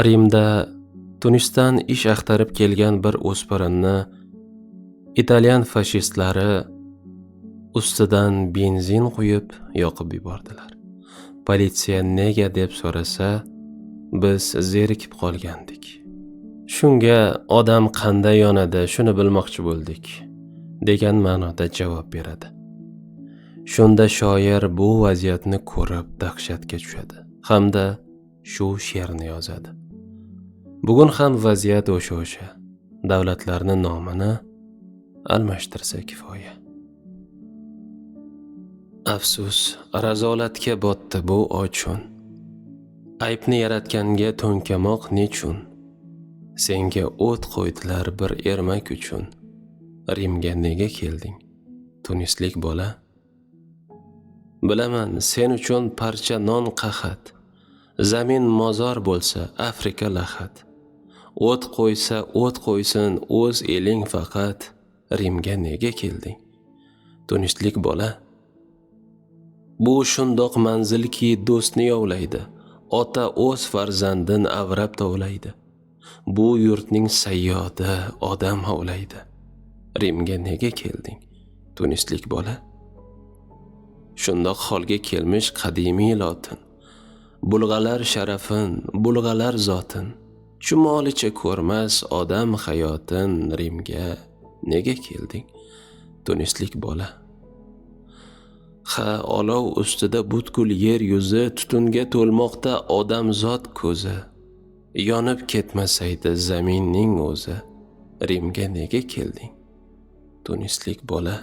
Rimda Tunisdan ish axtarib kelgan bir o'spirinni italyan fashistlari ustidan benzin quyib yoqib yubordilar. Politsiya nega deb so'rasa, biz zerikib qolgandik. Shunga odam qanday yonadi, shuni bilmoqchi bo'ldik, degan ma'noda javob beradi. Shunda shoir bu vaziyatni ko'rib dahshatga tushadi hamda shu she'rni yozadi. Bugun ham vaziyat o'sha. Davlatlarning nomini almashtirsa kifoya. Afsus, razolatga botdi bu ochun. Aybni yaratganga to'nkamoq nechun? Senga o't qo'ydilar bir ermak uchun. Rimga nega kelding, tunislik bola? Bilaman, sen uchun parcha non qahat. Zamin mozor bo'lsa, Afrika lahat. O't qo'ysa, o't qo'ysin o'z eling faqat. Rimga nega kelding, tunislik bola? Bu shundoq manzilki do'stni yovlaydi. Ota o'z farzandin avrab tovlaydi. Bu yurtning sayyodi odam hovlaydi. Rimga nega kelding, tunislik bola? Shundoq holga kelmish qadimiy lotin. Bulg'alar sharafin, bulg'alar zotin. Chumolicha ko'rmas odam hayotin. Rimga nega kelding, tunislik bola? Ha, olov ustida butkul yer yuzi, tutunga to'lmoqda odamzod ko'zi. Yonib ketmasaydi zaminning o'zi. Rimga nega kelding, tunislik bola?